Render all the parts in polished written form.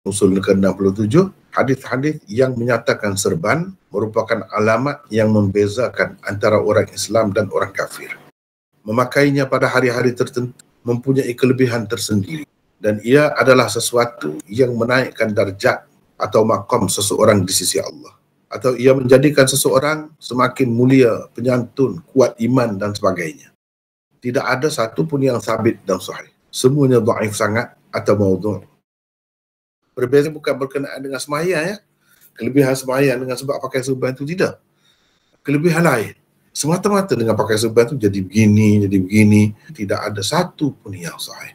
Usul ke-67, hadis-hadis yang menyatakan serban merupakan alamat yang membezakan antara orang Islam dan orang kafir. Memakainya pada hari-hari tertentu mempunyai kelebihan tersendiri dan ia adalah sesuatu yang menaikkan darjat atau maqam seseorang di sisi Allah, atau ia menjadikan seseorang semakin mulia, penyantun, kuat iman dan sebagainya. Tidak ada satu pun yang sabit dan sahih. Semuanya dhaif sangat atau maudhu'. Berbeza bukan berkenaan dengan sembahyang ya. Kelebihan sembahyang dengan sebab pakai serban itu tidak. Kelebihan lain. Semata-mata dengan pakai serban itu jadi begini. Tidak ada satu pun yang sahih.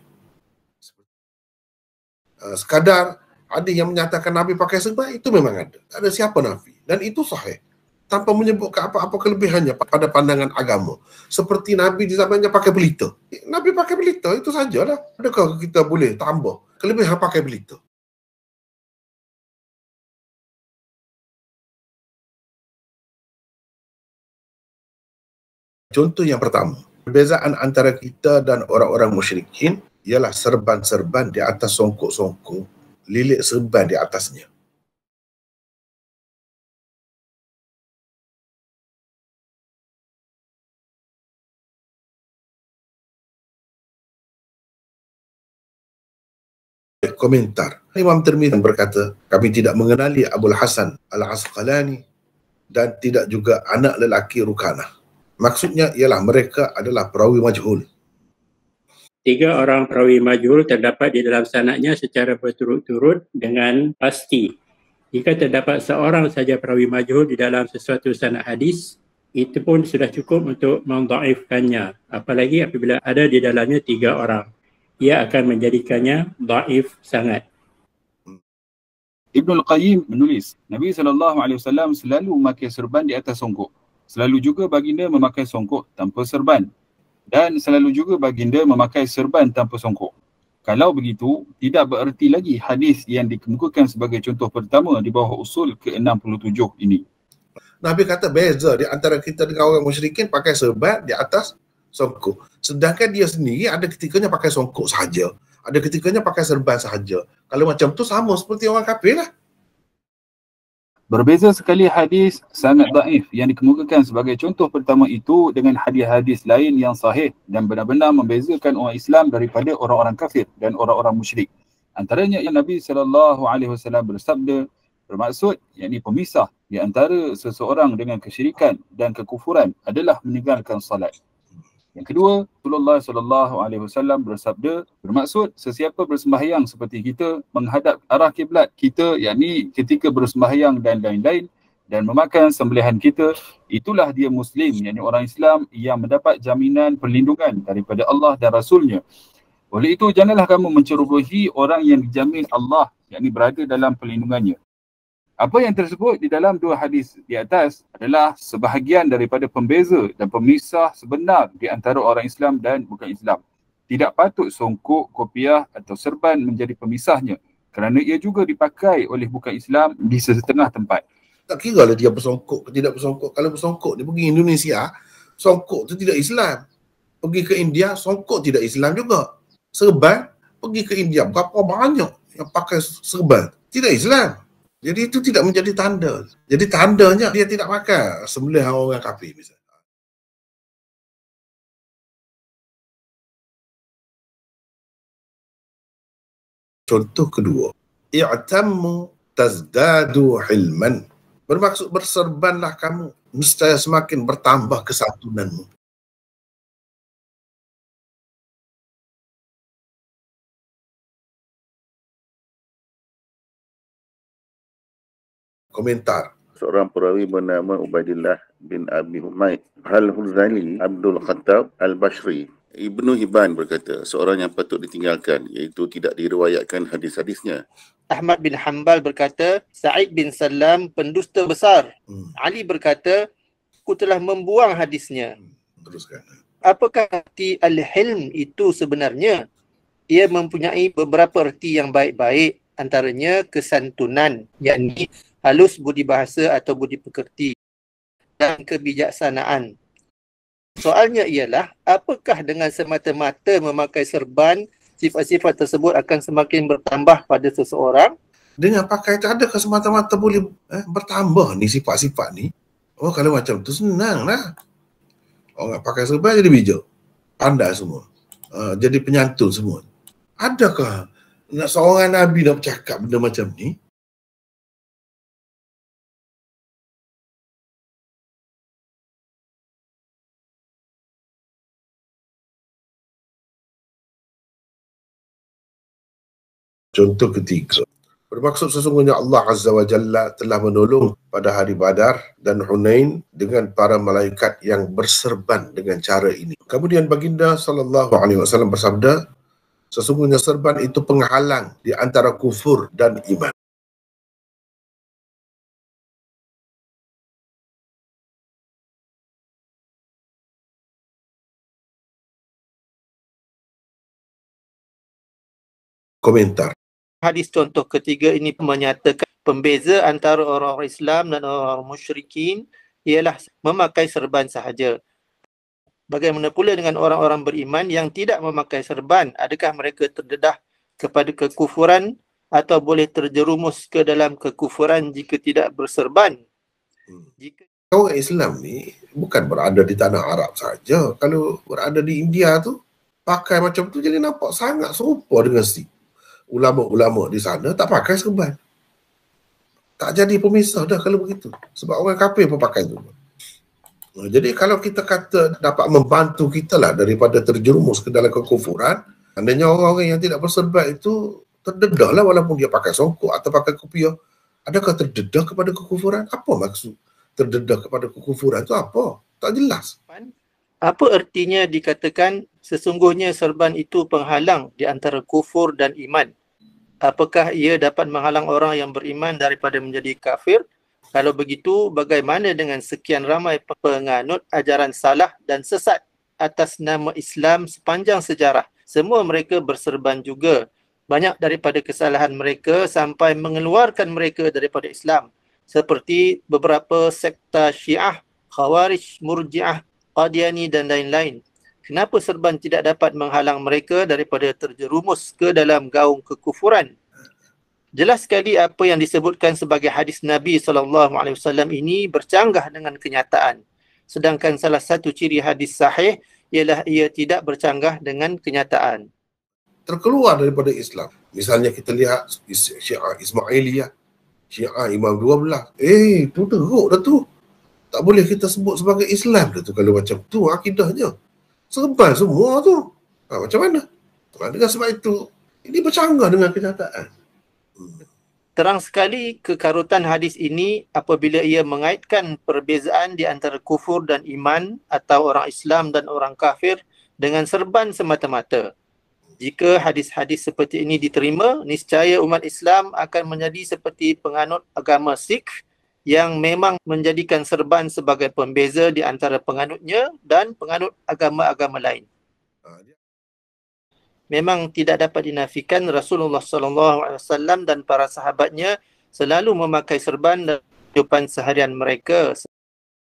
Sekadar ada yang menyatakan Nabi pakai serban, itu memang ada. Tak ada siapa Nabi. Dan itu sahih. Tanpa menyebutkan apa-apa kelebihannya pada pandangan agama. Seperti Nabi di zamannya pakai belita. Nabi pakai belita, itu sajalah. Adakah kita boleh tambah kelebihan pakai belita? Contoh yang pertama, perbezaan antara kita dan orang-orang musyrikin ialah serban-serban di atas songkok-songkok, lilit serban di atasnya. Komentar, Imam Tirmidzi berkata, kami tidak mengenali Abul Hasan Al-Asqalani dan tidak juga anak lelaki Rukanah. Maksudnya ialah mereka adalah perawi majhul. 3 orang perawi majhul terdapat di dalam sanadnya secara berturut-turut dengan pasti. Jika terdapat seorang saja perawi majhul di dalam sesuatu sanad hadis, itu pun sudah cukup untuk mendhaifkannya. Apalagi apabila ada di dalamnya 3 orang. Ia akan menjadikannya dhaif sangat. Ibnul Qayyim menulis, Nabi SAW selalu memakai serban di atas songkok. Selalu juga baginda memakai songkok tanpa serban. Dan selalu juga baginda memakai serban tanpa songkok. Kalau begitu, tidak bererti lagi hadis yang dikemukakan sebagai contoh pertama di bawah usul ke-67 ini. Nabi kata beza di antara kita dengan orang musyrikin pakai serban di atas songkok. Sedangkan dia sendiri ada ketikanya pakai songkok sahaja. Ada ketikanya pakai serban sahaja. Kalau macam tu sama seperti orang kafir lah. Berbeza sekali hadis sangat dhaif yang dikemukakan sebagai contoh pertama itu dengan hadis-hadis lain yang sahih dan benar-benar membezakan orang Islam daripada orang-orang kafir dan orang-orang musyrik. Antaranya yang Nabi SAW bersabda, bermaksud yakni pemisah di antara seseorang dengan kesyirikan dan kekufuran adalah meninggalkan salat. Yang kedua, Rasulullah SAW bersabda, bermaksud sesiapa bersembahyang seperti kita menghadap arah kiblat kita, yakni ketika bersembahyang dan lain-lain, dan memakan sembelihan kita, itulah dia Muslim, yakni orang Islam yang mendapat jaminan perlindungan daripada Allah dan Rasulnya. Oleh itu, janganlah kamu mencerobohi orang yang dijamin Allah, yakni berada dalam perlindungannya. Apa yang tersebut di dalam 2 hadis di atas adalah sebahagian daripada pembeza dan pemisah sebenar di antara orang Islam dan bukan Islam. Tidak patut songkok, kopiah atau serban menjadi pemisahnya kerana ia juga dipakai oleh bukan Islam di sesetengah tempat. Tak kira lah dia bersongkok ke tidak bersongkok. Kalau bersongkok dia pergi Indonesia, songkok tu tidak Islam. Pergi ke India, songkok tidak Islam juga. Serban, pergi ke India, berapa banyak yang pakai serban, tidak Islam. Jadi itu tidak menjadi tanda. Jadi tandanya dia tidak pakai sembelihan orang kafir misalnya. Contoh kedua, i'tammu tazdadu hilman. Bermaksud berserbanlah kamu, nescaya semakin bertambah kesantunanmu. Komentar. Seorang perawi bernama Ubaidillah bin Abi Humaid Al-Huzali Abdul Khattab Al-Bashri. Ibnu Hibban berkata, seorang yang patut ditinggalkan, iaitu tidak diriwayatkan hadis-hadisnya. Ahmad bin Hanbal berkata, Sa'id bin Salam pendusta besar. Ali berkata, aku telah membuang hadisnya. Teruskan. Apakah arti al-hilm itu sebenarnya? Ia mempunyai beberapa arti yang baik-baik, antaranya kesantunan, yakni halus budi bahasa atau budi pekerti, dan kebijaksanaan. Soalnya ialah, apakah dengan semata-mata memakai serban, sifat-sifat tersebut akan semakin bertambah pada seseorang? Dengan pakai tu adakah semata-mata boleh bertambah ni sifat-sifat ni? Oh, kalau macam tu senang lah. Orang pakai serban jadi bijak. Pandai semua. Jadi penyantun semua. Adakah nak seorang Nabi nak bercakap benda macam ni? Contoh ketiga. Bermaksud sesungguhnya Allah Azza wa Jalla telah menolong pada hari Badar dan Hunain dengan para malaikat yang berserban dengan cara ini. Kemudian baginda SAW bersabda, sesungguhnya serban itu penghalang di antara kufur dan iman. Komentar. Hadis contoh ketiga ini menyatakan pembeza antara orang Islam dan orang musyrikin ialah memakai serban sahaja. Bagaimana pula dengan orang-orang beriman yang tidak memakai serban? Adakah mereka terdedah kepada kekufuran atau boleh terjerumus ke dalam kekufuran jika tidak berserban? Jika orang Islam ni bukan berada di tanah Arab saja. Kalau berada di India tu, pakai macam tu jadi nampak sangat serupa dengan ulama-ulama di sana tak pakai serban. Tak jadi pemisah dah kalau begitu. Sebab orang kafir pun pakai tu. Jadi kalau kita kata dapat membantu kita lah daripada terjerumus ke dalam kekufuran, andainya orang-orang yang tidak berserban itu terdedah lah walaupun dia pakai songkok atau pakai kopiah. Adakah terdedah kepada kekufuran? Apa maksud terdedah kepada kekufuran itu apa? Tak jelas. Apa artinya dikatakan sesungguhnya serban itu penghalang di antara kufur dan iman? Apakah ia dapat menghalang orang yang beriman daripada menjadi kafir? Kalau begitu, bagaimana dengan sekian ramai penganut ajaran salah dan sesat atas nama Islam sepanjang sejarah? Semua mereka berserban juga. Banyak daripada kesalahan mereka sampai mengeluarkan mereka daripada Islam. Seperti beberapa sekta Syiah, Khawarij, Murji'ah, Qadiani dan lain-lain. Kenapa serban tidak dapat menghalang mereka daripada terjerumus ke dalam gaung kekufuran? Jelas sekali apa yang disebutkan sebagai hadis Nabi SAW ini bercanggah dengan kenyataan. Sedangkan salah satu ciri hadis sahih ialah ia tidak bercanggah dengan kenyataan. Terkeluar daripada Islam. Misalnya kita lihat Syiah Ismailiyah, Syiah Imam 12. Tu teruk dah tu. Tak boleh kita sebut sebagai Islam dah tu kalau macam tu akidahnya. Serban semua tu. Macam mana? Dengan sebab itu, ini bercanggah dengan kenyataan. Terang sekali kekarutan hadis ini apabila ia mengaitkan perbezaan di antara kufur dan iman atau orang Islam dan orang kafir dengan serban semata-mata. Jika hadis-hadis seperti ini diterima, niscaya umat Islam akan menjadi seperti penganut agama Sikh yang memang menjadikan serban sebagai pembeza di antara penganutnya dan penganut agama-agama lain. Memang tidak dapat dinafikan Rasulullah SAW dan para sahabatnya selalu memakai serban dalam kehidupan seharian mereka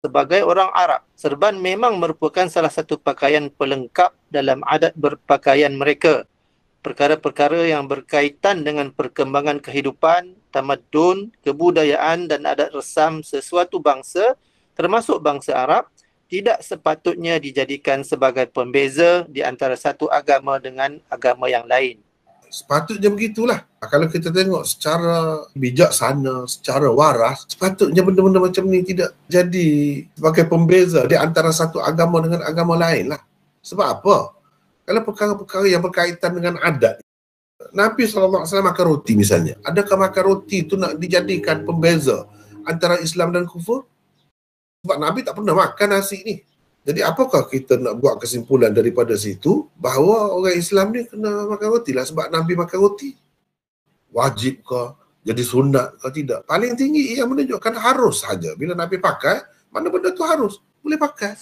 sebagai orang Arab. Serban memang merupakan salah satu pakaian pelengkap dalam adat berpakaian mereka. Perkara-perkara yang berkaitan dengan perkembangan kehidupan, tamadun, kebudayaan dan adat resam sesuatu bangsa, termasuk bangsa Arab, tidak sepatutnya dijadikan sebagai pembeza di antara satu agama dengan agama yang lain. Sepatutnya begitulah. Kalau kita tengok secara bijaksana, secara waras, sepatutnya benda-benda macam ni tidak jadi sebagai pembeza di antara satu agama dengan agama lain lah. Sebab apa? Kalau perkara-perkara yang berkaitan dengan adat, Nabi SAW makan roti misalnya. Adakah makan roti itu nak dijadikan pembeza antara Islam dan kufur? Sebab Nabi tak pernah makan nasi ni. Jadi apakah kita nak buat kesimpulan daripada situ bahawa orang Islam ni kena makan roti lah sebab Nabi makan roti? Wajib ke? Jadi sunat ke tidak? Paling tinggi yang menunjukkan harus saja. Bila Nabi pakai, mana benda tu harus? Boleh pakai.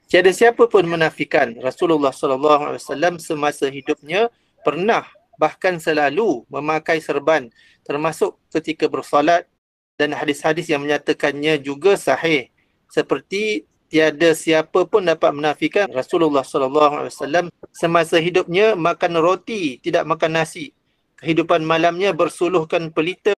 Tiada siapa pun menafikan Rasulullah SAW semasa hidupnya pernah bahkan selalu memakai serban termasuk ketika bersolat dan hadis-hadis yang menyatakannya juga sahih. Seperti tiada siapa pun dapat menafikan Rasulullah SAW semasa hidupnya makan roti, tidak makan nasi. Kehidupan malamnya bersuluhkan pelita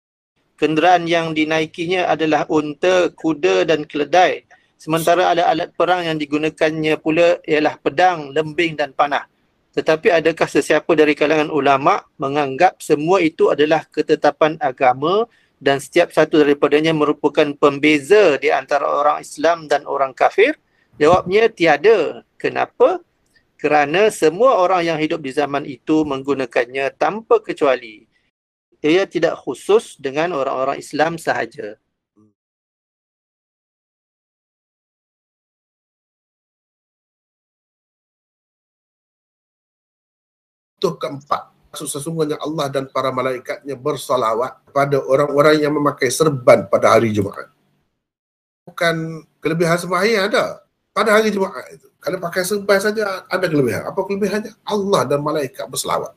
Kenderaan yang dinaikinya adalah unta, kuda dan keledai. Sementara alat-alat perang yang digunakannya pula ialah pedang, lembing dan panah. Tetapi adakah sesiapa dari kalangan ulama menganggap semua itu adalah ketetapan agama dan setiap satu daripadanya merupakan pembeza di antara orang Islam dan orang kafir? Jawabnya tiada. Kenapa? Kerana semua orang yang hidup di zaman itu menggunakannya tanpa kecuali. Ia tidak khusus dengan orang-orang Islam sahaja. Contoh keempat, sesungguhnya Allah dan para malaikatnya bersalawat pada orang-orang yang memakai serban pada hari Jumaat. Bukan kelebihan sembahyang ada. Pada hari Jumaat itu, kalau pakai serban saja ada kelebihan. Apa kelebihannya? Allah dan malaikat berselawat.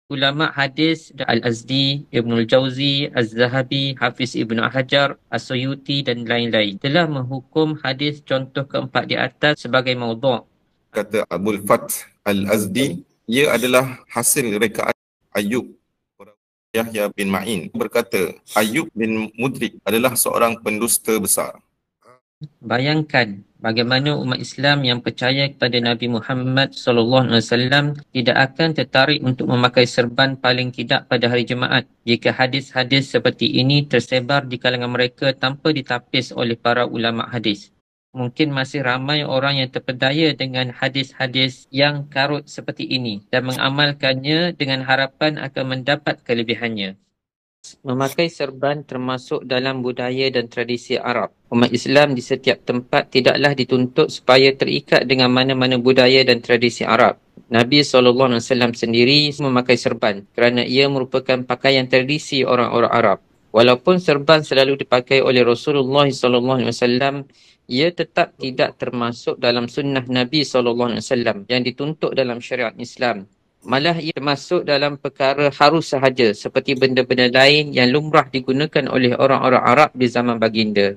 Ulama hadis Al-Azdi, Ibnul Jauzi, Az-Zahabi, Hafiz Ibnu Hajar, As-Suyuti dan lain-lain telah menghukum hadis contoh keempat di atas sebagai maudhu'. Kata Abul Fath Al-Azdi, ia adalah hasil rekaan Ayyub Yahya bin Ma'in. Berkata, Ayyub bin Mudrik adalah seorang pendusta besar. Bayangkan bagaimana umat Islam yang percaya kepada Nabi Muhammad SAW tidak akan tertarik untuk memakai serban paling tidak pada hari Jumaat jika hadis-hadis seperti ini tersebar di kalangan mereka tanpa ditapis oleh para ulama hadis. Mungkin masih ramai orang yang terpedaya dengan hadis-hadis yang karut seperti ini dan mengamalkannya dengan harapan akan mendapat kelebihannya. Memakai serban termasuk dalam budaya dan tradisi Arab. Umat Islam di setiap tempat tidaklah dituntut supaya terikat dengan mana-mana budaya dan tradisi Arab. Nabi SAW sendiri memakai serban kerana ia merupakan pakaian tradisi orang-orang Arab. Walaupun serban selalu dipakai oleh Rasulullah SAW, ia tetap tidak termasuk dalam sunnah Nabi SAW yang dituntut dalam syariat Islam. Malah ia termasuk dalam perkara harus sahaja seperti benda-benda lain yang lumrah digunakan oleh orang-orang Arab di zaman baginda.